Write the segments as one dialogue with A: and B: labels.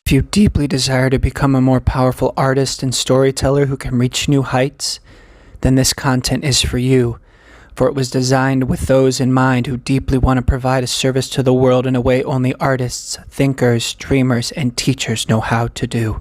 A: If you deeply desire to become a more powerful artist and storyteller who can reach new heights, then this content is for you, for it was designed with those in mind who deeply want to provide a service to the world in a way only artists, thinkers, dreamers, and teachers know how to do.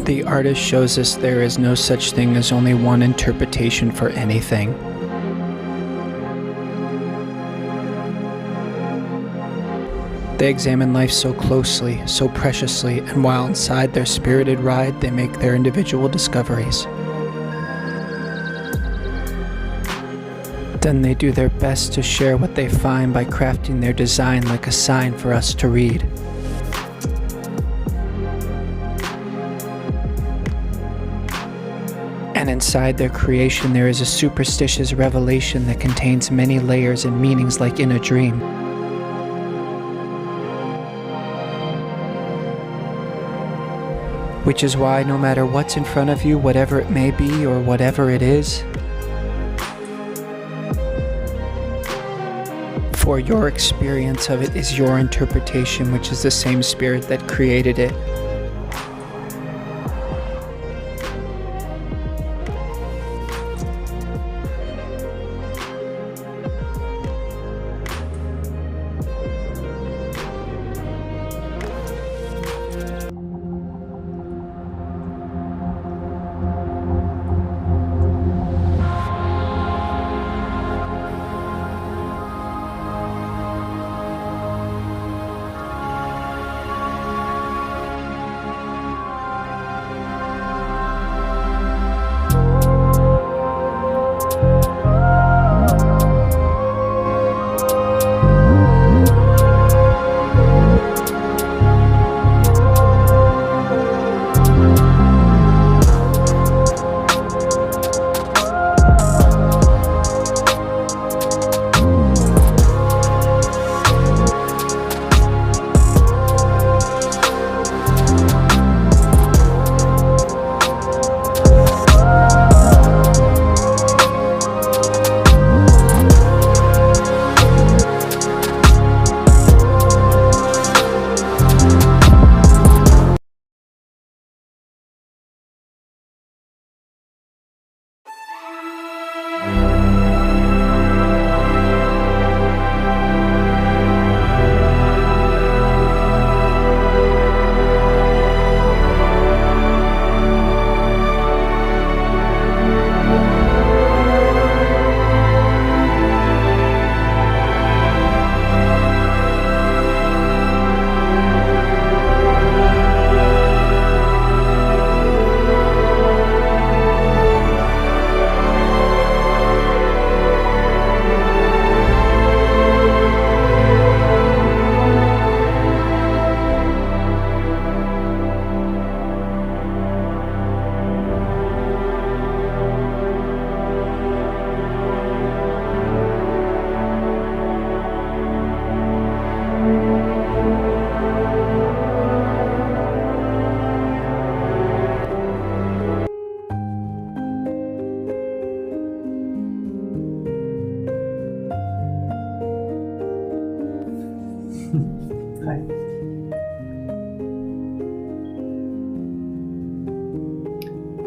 A: The artist shows us there is no such thing as only one interpretation for anything. They examine life so closely, so preciously, and while inside their spirited ride, they make their individual discoveries. Then they do their best to share what they find by crafting their design like a sign for us to read. And inside their creation there is a superstitious revelation that contains many layers and meanings like in a dream. Which is why no matter what's in front of you, whatever it may be or whatever it is, for your experience of it is your interpretation, which is the same spirit that created it.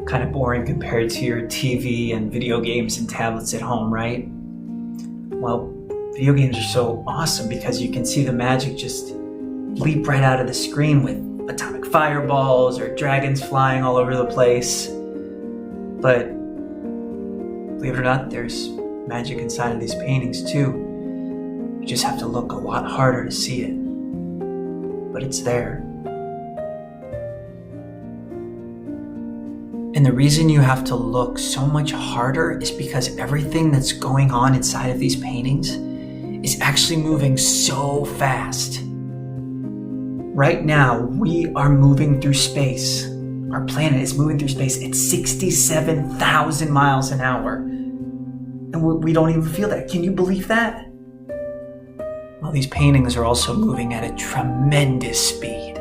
B: Kind of boring compared to your TV and video games and tablets at home, right?
A: Well, video games are so awesome because you can see the magic just leap right out of the screen with atomic fireballs or dragons flying all over the place. But believe it or not, there's magic inside of these paintings too. You just have to look a lot harder to see it. But it's there. And the reason you have to look so much harder is because everything that's going on inside of these paintings is actually moving so fast. Right now, we are moving through space. Our planet is moving through space at 67,000 miles an hour. And we don't even feel that. Can you believe that? Well, these paintings are also moving at a tremendous speed.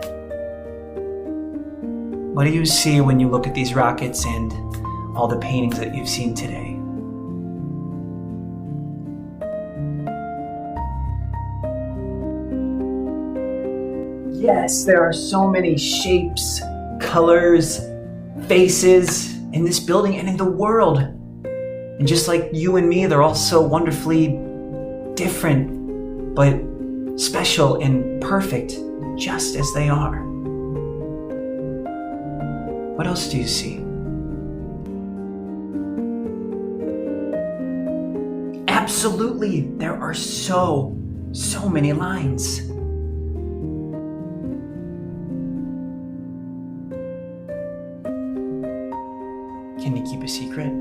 A: What do you see when you look at these rockets and all the paintings that you've seen today? Yes, there are so many shapes, colors, faces in this building and in the world. And just like you and me, they're all so wonderfully different, but special and perfect, just as they are. What else do you see? Absolutely, there are so many lines. Can you keep a secret?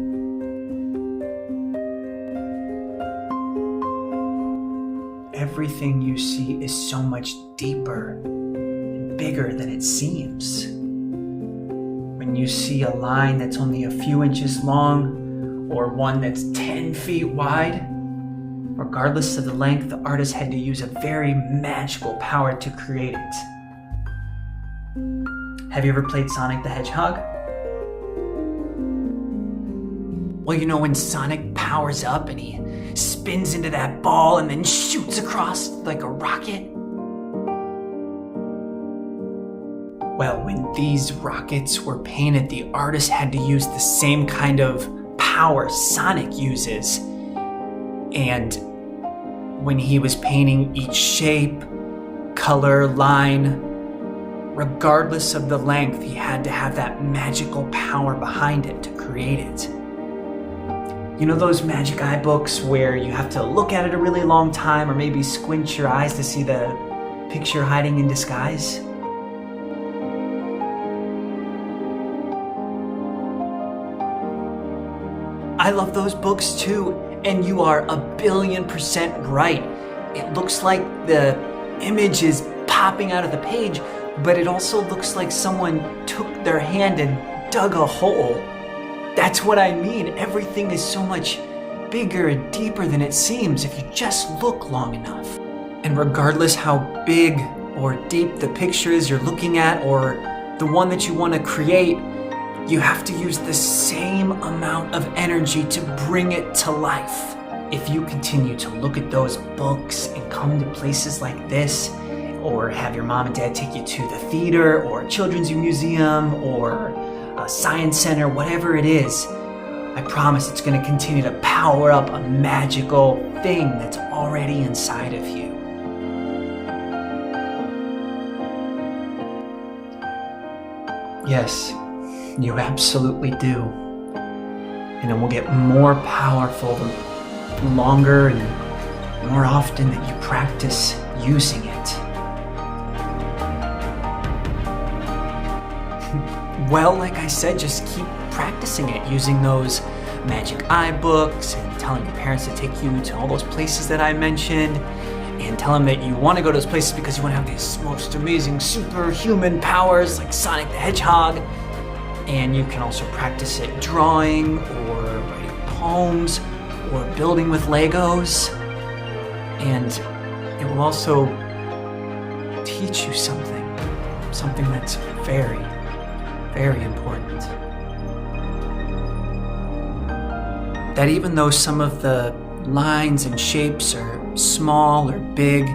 A: Everything you see is so much deeper and bigger than it seems. When you see a line that's only a few inches long or one that's 10 feet wide, regardless of the length, the artist had to use a very magical power to create it. Have you ever played Sonic the Hedgehog? Well, you know when Sonic powers up and he spins into that ball and then shoots across like a rocket? Well, when these rockets were painted, the artist had to use the same kind of power Sonic uses. And when he was painting each shape, color, line, regardless of the length, he had to have that magical power behind it to create it. You know those magic eye books where you have to look at it a really long time or maybe squint your eyes to see the picture hiding in disguise? I love those books too, and you are 1,000,000,000% right. It looks like the image is popping out of the page, but it also looks like someone took their hand and dug a hole. That's what I mean. Everything is so much bigger and deeper than it seems if you just look long enough. And regardless how big or deep the picture is you're looking at or the one that you want to create, you have to use the same amount of energy to bring it to life. If you continue to look at those books and come to places like this, or have your mom and dad take you to the theater or a children's museum or a science center, whatever it is, I promise it's going to continue to power up a magical thing that's already inside of you. Yes, you absolutely do. And it will get more powerful the longer and more often that you practice using it. Well, like I said, just keep practicing it using those magic eye books and telling your parents to take you to all those places that I mentioned and tell them that you want to go to those places because you want to have these most amazing superhuman powers like Sonic the Hedgehog. And you can also practice it drawing or writing poems or building with Legos. And it will also teach you something that's very, very important. That even though some of the lines and shapes are small or big,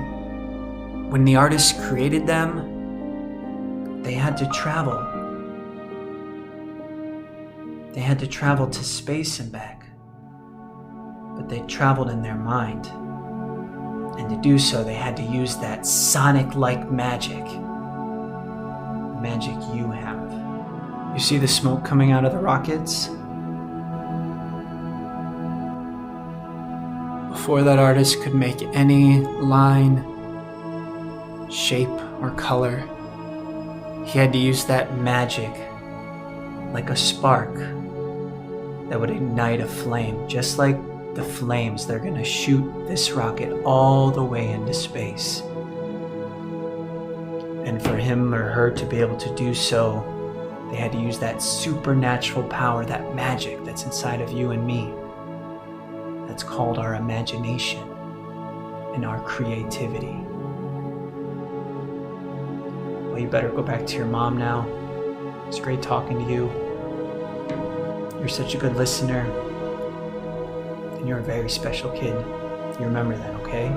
A: when the artist created them, they had to travel. They had to travel to space and back. But they traveled in their mind. And to do so, they had to use that sonic-like magic. The magic you have. You see the smoke coming out of the rockets? Before that artist could make any line, shape, or color, he had to use that magic like a spark that would ignite a flame, just like the flames they're gonna shoot this rocket all the way into space. And for him or her to be able to do so, they had to use that supernatural power, that magic that's inside of you and me. That's called our imagination and our creativity. Well, you better go back to your mom now. It's great talking to you. You're such a good listener. And you're a very special kid. You remember that, okay?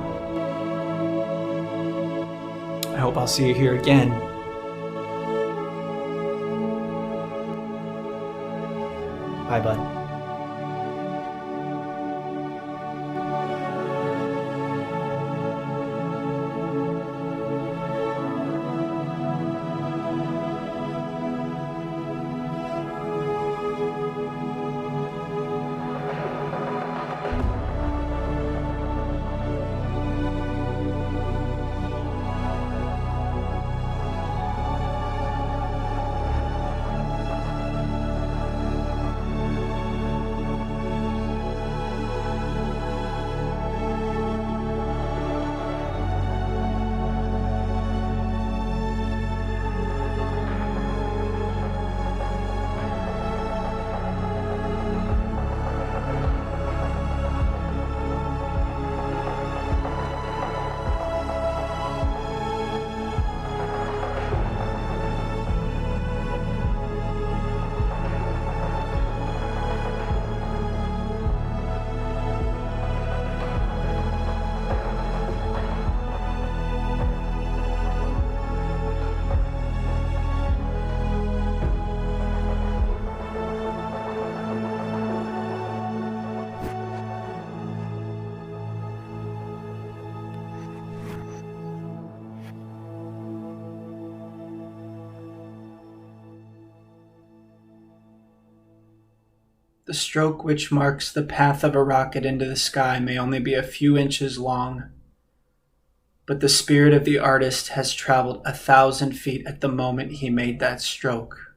A: I hope I'll see you here again. Bye, bud. The stroke which marks the path of a rocket into the sky may only be a few inches long, but the spirit of the artist has traveled 1,000 feet at the moment he made that stroke.